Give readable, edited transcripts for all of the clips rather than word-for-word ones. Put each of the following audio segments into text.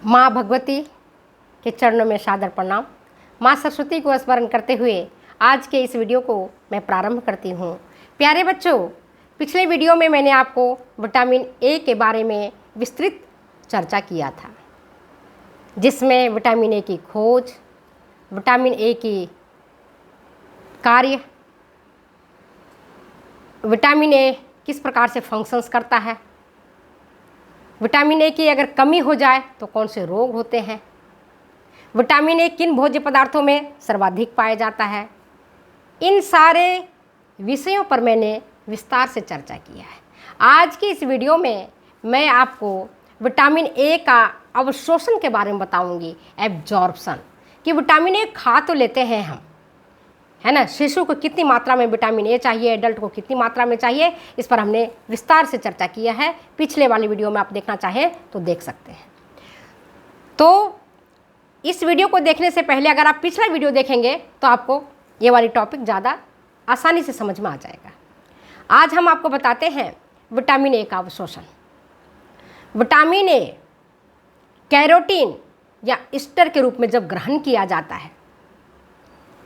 माँ भगवती के चरणों में सादर प्रणाम। माँ सरस्वती को स्मरण करते हुए आज के इस वीडियो को मैं प्रारंभ करती हूँ। प्यारे बच्चों, पिछले वीडियो में मैंने आपको विटामिन ए के बारे में विस्तृत चर्चा किया था, जिसमें विटामिन ए की खोज, विटामिन ए की कार्य, विटामिन ए किस प्रकार से फंक्शंस करता है, विटामिन ए की अगर कमी हो जाए तो कौन से रोग होते हैं, विटामिन ए किन भोज्य पदार्थों में सर्वाधिक पाया जाता है। इन सारे विषयों पर मैंने विस्तार से चर्चा किया है। आज की इस वीडियो में मैं आपको विटामिन ए का अवशोषण के बारे में बताऊंगी, एब्जॉर्प्शन, कि विटामिन ए खा तो लेते हैं हम, है ना। शिशु को कितनी मात्रा में विटामिन ए चाहिए, एडल्ट को कितनी मात्रा में चाहिए, इस पर हमने विस्तार से चर्चा किया है। पिछले वाली वीडियो में आप देखना चाहें तो देख सकते हैं। तो इस वीडियो को देखने से पहले अगर आप पिछला वीडियो देखेंगे तो आपको ये वाली टॉपिक ज़्यादा आसानी से समझ में आ जाएगा। आज हम आपको बताते हैं विटामिन ए का अवशोषण। विटामिन ए कैरोटीन या एस्टर के रूप में जब ग्रहण किया जाता है,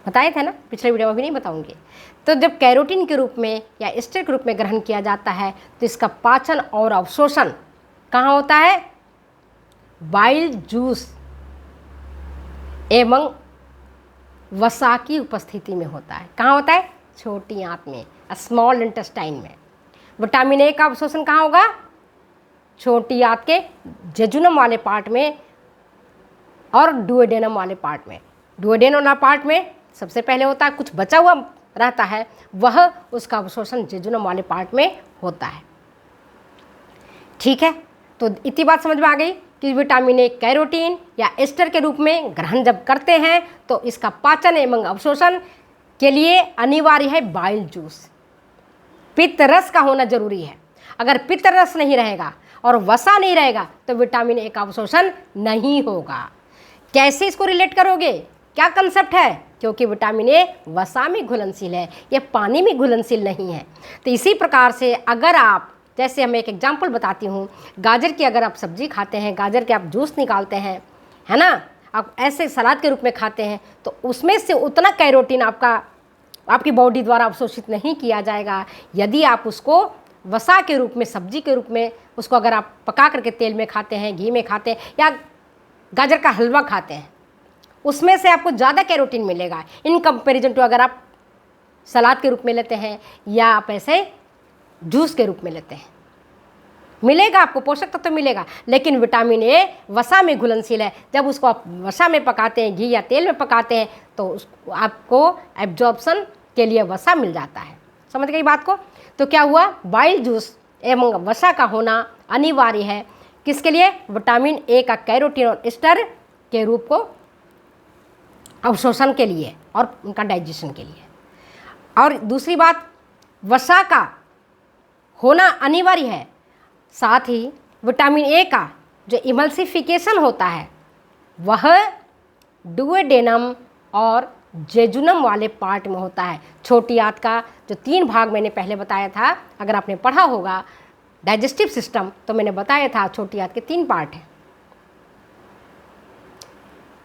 बताए थे ना, पिछले वीडियो में भी नहीं बताऊंगी। तो जब कैरोटीन के रूप में या एस्टर के रूप में ग्रहण किया जाता है तो इसका पाचन और अवशोषण कहाँ होता है? बाइल जूस एवं वसा की उपस्थिति में होता है। कहाँ होता है? छोटी आंत में, स्मॉल इंटेस्टाइन में। विटामिन ए का अवशोषण कहाँ होगा? छोटी आंत के जेजुनम वाले पार्ट में और डुओडेनम वाले पार्ट में। डुओडेनम वाला पार्ट में सबसे पहले होता है, कुछ बचा हुआ रहता है, वह उसका अवशोषण जेजुनम वाले पार्ट में होता है। ठीक है, तो इतनी बात समझ में आ गई कि विटामिन ए कैरोटीन या एस्टर के रूप में ग्रहण जब करते हैं तो इसका पाचन एवं अवशोषण के लिए अनिवार्य है बाइल जूस। पित्त रस का होना जरूरी है। अगर पित्त रस नहीं रहेगा और वसा नहीं रहेगा तो विटामिन ए का अवशोषण नहीं होगा। कैसे इसको रिलेट करोगे? क्या कंसेप्ट है? क्योंकि विटामिन ए वसा में घुलनशील है, ये पानी में घुलनशील नहीं है। तो इसी प्रकार से अगर आप, जैसे हम एक एग्जाम्पल बताती हूँ, गाजर की अगर आप सब्जी खाते हैं, गाजर के आप जूस निकालते हैं, है ना, आप ऐसे सलाद के रूप में खाते हैं, तो उसमें से उतना कैरोटीन आपकी बॉडी द्वारा अवशोषित नहीं किया जाएगा। यदि आप उसको वसा के रूप में, सब्जी के रूप में उसको अगर आप पका करके तेल में खाते हैं, घी में खाते हैं, या गाजर का हलवा खाते हैं, उसमें से आपको ज़्यादा कैरोटीन मिलेगा इन कंपैरिजन टू अगर आप सलाद के रूप में लेते हैं या आप ऐसे जूस के रूप में लेते हैं। मिलेगा आपको, पोषक तत्व तो मिलेगा, लेकिन विटामिन ए वसा में घुलनशील है। जब उसको आप वसा में पकाते हैं, घी या तेल में पकाते हैं, तो आपको एब्जॉर्प्शन के लिए वसा मिल जाता है। समझ गई बात को? तो क्या हुआ? बाइल जूस एवं वसा का होना अनिवार्य है। किसके लिए? विटामिन ए का कैरोटीन और एस्टर के रूप को अवशोषण के लिए और उनका डाइजेशन के लिए। और दूसरी बात, वसा का होना अनिवार्य है। साथ ही विटामिन ए का जो इमल्सिफिकेशन होता है वह डुओडेनम और जेजुनम वाले पार्ट में होता है। छोटी आंत का जो 3 भाग मैंने पहले बताया था, अगर आपने पढ़ा होगा डाइजेस्टिव सिस्टम, तो मैंने बताया था छोटी आंत के 3 पार्ट हैं।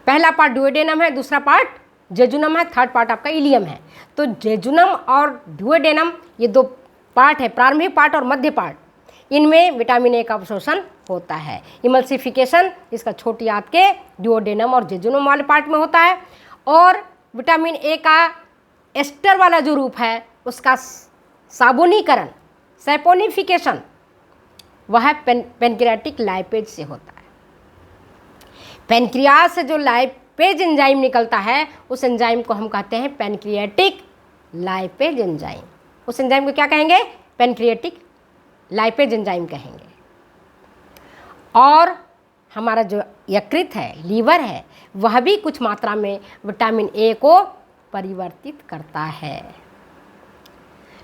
पहला पार्ट डुओडेनम है, दूसरा पार्ट जेजुनम है, थर्ड पार्ट आपका इलियम है। तो जेजुनम और डुओडेनम ये 2 पार्ट है, प्रारंभिक पार्ट और मध्य पार्ट। इनमें विटामिन ए का अवशोषण होता है। इमल्सिफिकेशन इसका छोटी आंत के डुओडेनम और जेजुनम वाले पार्ट में होता है। और विटामिन ए का एस्टर वाला जो रूप है उसका साबुनीकरण, सैपोनिफिकेशन, वह पेनक्रियाटिक लाइपेज से होता है। पेनक्रियाज से जो लाइपेज एंजाइम निकलता है उस एंजाइम को हम कहते हैं पेनक्रियाटिक लाइपेज एंजाइम। उस एंजाइम को क्या कहेंगे? पेनक्रियाटिक लाइपेज एंजाइम कहेंगे। और हमारा जो यकृत है, लीवर है, वह भी कुछ मात्रा में विटामिन ए को परिवर्तित करता है।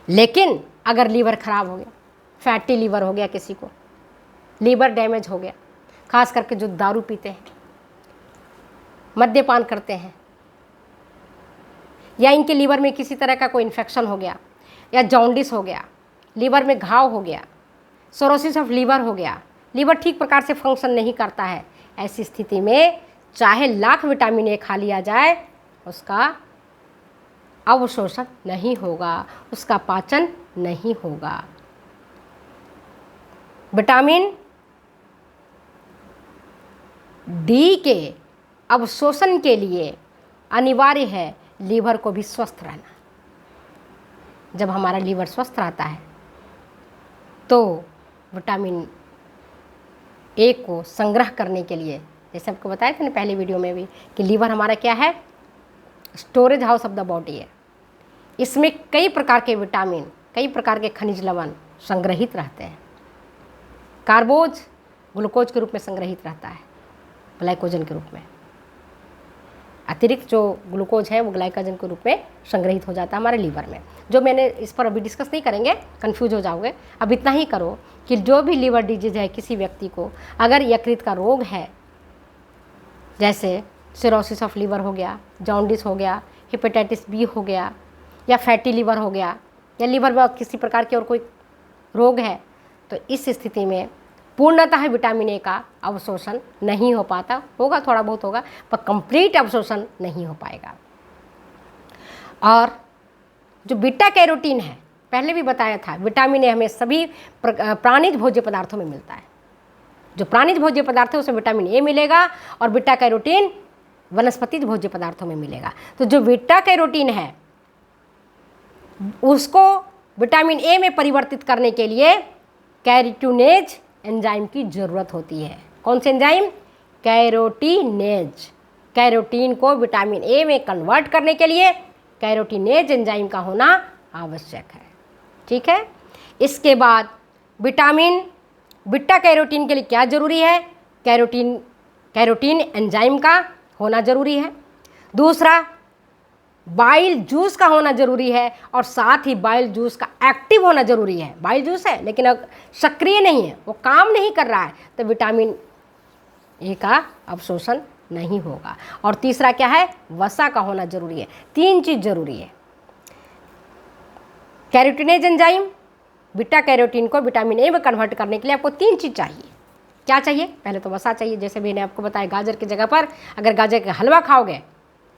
लेकिन अगर लीवर खराब हो गया, फैटी लीवर हो गया, किसी को लीवर डैमेज हो गया, खास करके जो दारू पीते हैं, मद्यपान करते हैं, या इनके लीवर में किसी तरह का कोई इन्फेक्शन हो गया, या जॉन्डिस हो गया, लीवर में घाव हो गया, सिरोसिस ऑफ लीवर हो गया, लीवर ठीक प्रकार से फंक्शन नहीं करता है, ऐसी स्थिति में चाहे लाख विटामिन ए खा लिया जाए, उसका अवशोषण नहीं होगा, उसका पाचन नहीं होगा। विटामिन डी के अवशोषण के लिए अनिवार्य है लीवर को भी स्वस्थ रहना। जब हमारा लीवर स्वस्थ रहता है तो विटामिन ए को संग्रह करने के लिए, जैसे आपको बताया था ना पहले वीडियो में भी, कि लीवर हमारा क्या है, storage house of the body है। इसमें कई प्रकार के विटामिन, कई प्रकार के खनिज लवण संग्रहित रहते हैं। कार्बोज ग्लूकोज के रूप में संग्रहित रहता है, ग्लाइकोजन के रूप में। अतिरिक्त जो ग्लूकोज है वो ग्लाइकोजन के रूप में संग्रहित हो जाता है हमारे लीवर में। जो मैंने इस पर अभी डिस्कस नहीं करेंगे, कंफ्यूज हो जाओगे। अब इतना ही करो कि जो भी लीवर डिजीज है किसी व्यक्ति को, अगर यकृत का रोग है, जैसे सिरोसिस ऑफ लीवर हो गया, जॉन्डिस हो गया, हेपेटाइटिस बी हो गया, या फैटी लीवर हो गया, या लीवर में किसी प्रकार के और कोई रोग है, तो इस स्थिति में पूर्णतः विटामिन ए का अवशोषण नहीं हो पाता। होगा, थोड़ा बहुत होगा, पर कंप्लीट अवशोषण नहीं हो पाएगा। और जो बीटा कैरोटीन है, पहले भी बताया था, विटामिन ए हमें सभी प्राणिज भोज्य पदार्थों में मिलता है। जो प्राणिज भोज्य पदार्थ है उसमें विटामिन ए मिलेगा, और बीटा कैरोटीन वनस्पतिज भोज्य पदार्थों में मिलेगा। तो जो बीटा कैरोटीन है उसको विटामिन ए में परिवर्तित करने के लिए कैरोटीनेज एंजाइम की ज़रूरत होती है। कौन से एंजाइम? कैरोटीनेज। कैरोटीन को विटामिन ए में कन्वर्ट करने के लिए कैरोटीनेज एंजाइम का होना आवश्यक है। ठीक है। इसके बाद विटामिन बीटा कैरोटीन के लिए क्या ज़रूरी है? कैरोटीन एंजाइम का होना ज़रूरी है। दूसरा, बाइल जूस का होना ज़रूरी है, और साथ ही बाइल जूस का एक्टिव होना ज़रूरी है। बाइल जूस है लेकिन अब सक्रिय नहीं है, वो काम नहीं कर रहा है, तो विटामिन ए का अवशोषण नहीं होगा। और तीसरा क्या है? वसा का होना ज़रूरी है। 3 चीज़ ज़रूरी है। कैरोटीनेज एंजाइम बीटा कैरोटीन को विटामिन ए में कन्वर्ट करने के लिए आपको 3 चीज़ चाहिए। क्या चाहिए? पहले तो वसा चाहिए। जैसे मैंने आपको बताया, गाजर की जगह पर अगर गाजर का हलवा खाओगे,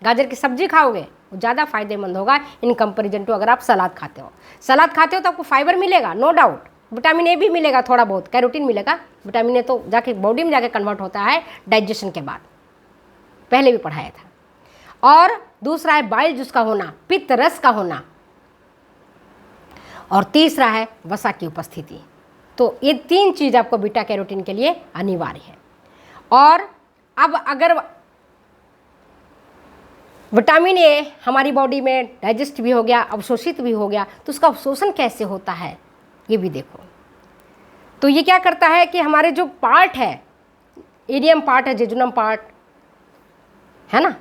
गाजर की सब्जी खाओगे, वो ज़्यादा फायदेमंद होगा इन कंपेरिजन टू अगर आप सलाद खाते हो। सलाद खाते हो तो आपको फाइबर मिलेगा, नो डाउट, विटामिन ए भी मिलेगा, थोड़ा बहुत कैरोटीन मिलेगा। विटामिन ए तो जाके बॉडी में जाके कन्वर्ट होता है डाइजेशन के बाद, पहले भी पढ़ाया था। और दूसरा है बाइल जूस का होना, पित्त रस का होना, और तीसरा है वसा की उपस्थिति। तो ये 3 चीज़ आपको बीटा कैरोटीन के लिए अनिवार्य है। और अब अगर विटामिन ए हमारी बॉडी में डाइजेस्ट भी हो गया, अवशोषित भी हो गया, तो उसका अवशोषण कैसे होता है ये भी देखो। तो ये क्या करता है कि हमारे जो पार्ट है, इलियम पार्ट है, जेजुनम पार्ट है ना,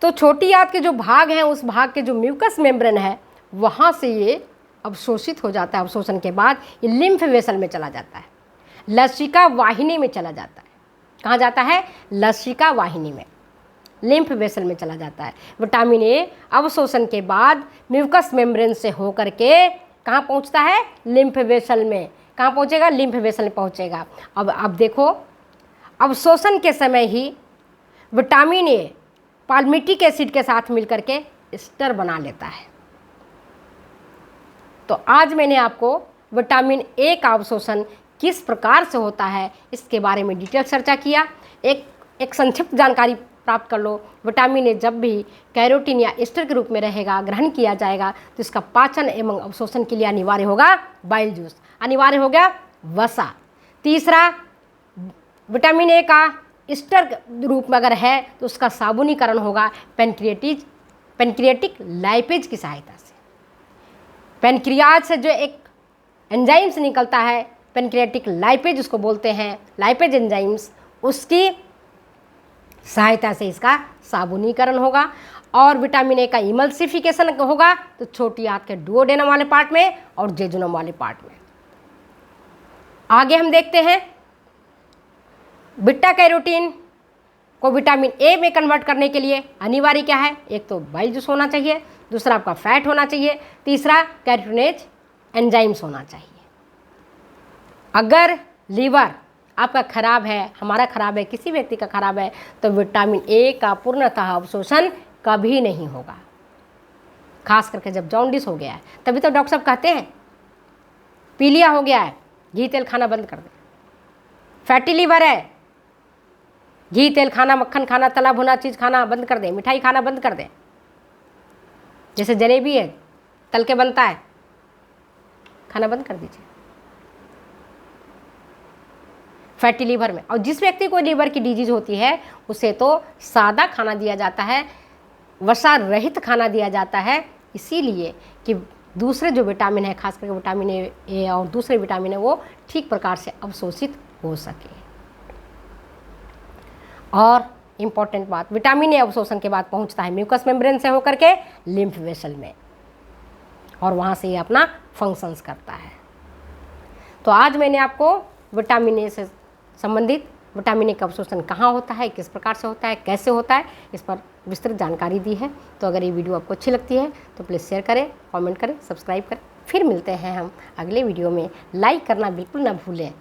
तो छोटी आंत के जो भाग हैं, उस भाग के जो म्यूकस मेम्ब्रेन है, वहाँ से ये अवशोषित हो जाता है। अवशोषण के बाद ये लिम्फ वेसल में चला जाता है, लसिका वाहिनी में चला जाता है। कहाँ जाता है? लसिका वाहिनी में, लिम्फ वेसल में चला जाता है। विटामिन ए अवशोषण के बाद म्यूकस मेम्ब्रेन से होकर के कहाँ पहुँचता है? लिम्फ वेसल में। कहाँ पहुँचेगा? लिम्फ वेसल में पहुँचेगा। अब देखो, अवशोषण के समय ही विटामिन ए पाल्मिटिक एसिड के साथ मिलकर के एस्टर बना लेता है। तो आज मैंने आपको विटामिन ए का अवशोषण किस प्रकार से होता है इसके बारे में डिटेल चर्चा किया। एक संक्षिप्त जानकारी प्राप्त कर लो। विटामिन ए जब भी कैरोटीन या एस्टर के रूप में रहेगा, ग्रहण किया जाएगा, तो इसका पाचन एवं अवशोषण के लिए अनिवार्य होगा बाइल जूस, अनिवार्य हो गया वसा। तीसरा, विटामिन ए का एस्टर रूप में अगर है तो उसका साबुनीकरण होगा पेनक्रियाटिक लाइपेज की सहायता से। पेनक्रियाज से जो एक एंजाइम से निकलता है, पेनक्रियाटिक लाइपेज उसको बोलते हैं, लाइपेज एंजाइम्स, उसकी सहायता से इसका साबुनीकरण होगा। और विटामिन ए का इमल्सिफिकेशन होगा तो छोटी आंत के डुओडेनम वाले पार्ट में और जेजुनम वाले पार्ट में। आगे हम देखते हैं बीटा कैरोटीन को विटामिन ए में कन्वर्ट करने के लिए अनिवार्य क्या है? एक तो बाइल जूस होना चाहिए, दूसरा आपका फैट होना चाहिए, तीसरा कैरोटीनेज एंजाइम्स होना चाहिए। अगर लीवर आपका खराब है, हमारा खराब है, किसी व्यक्ति का खराब है, तो विटामिन ए का पूर्णतः अवशोषण कभी नहीं होगा। खास करके जब जॉन्डिस हो गया है, तभी तो डॉक्टर साहब कहते हैं पीलिया हो गया है, घी तेल खाना बंद कर दे। फैटी लीवर है, घी तेल खाना, मक्खन खाना, तला भुना चीज़ खाना बंद कर दे, मिठाई खाना बंद कर दे। जैसे जलेबी है, तल के बनता है, खाना बंद कर दीजिए फैटी लीवर में। और जिस व्यक्ति को लीवर की डिजीज होती है उसे तो सादा खाना दिया जाता है, वसा रहित खाना दिया जाता है, इसीलिए कि दूसरे जो विटामिन है, खास करके विटामिन ए और दूसरे विटामिन है, वो ठीक प्रकार से अवशोषित हो सके। और इम्पॉर्टेंट बात, विटामिन ए अवशोषण के बाद पहुंचता है म्यूकस मेम्ब्रेन से होकर के लिम्फ वेसल में, और वहाँ से ये अपना फंक्शंस करता है। तो आज मैंने आपको विटामिन ए से संबंधित विटामिन ए का अवशोषण कहाँ होता है, किस प्रकार से होता है, कैसे होता है, इस पर विस्तृत जानकारी दी है। तो अगर ये वीडियो आपको अच्छी लगती है तो प्लीज़ शेयर करें, कमेंट करें, सब्सक्राइब करें। फिर मिलते हैं हम अगले वीडियो में। लाइक करना बिल्कुल ना भूलें।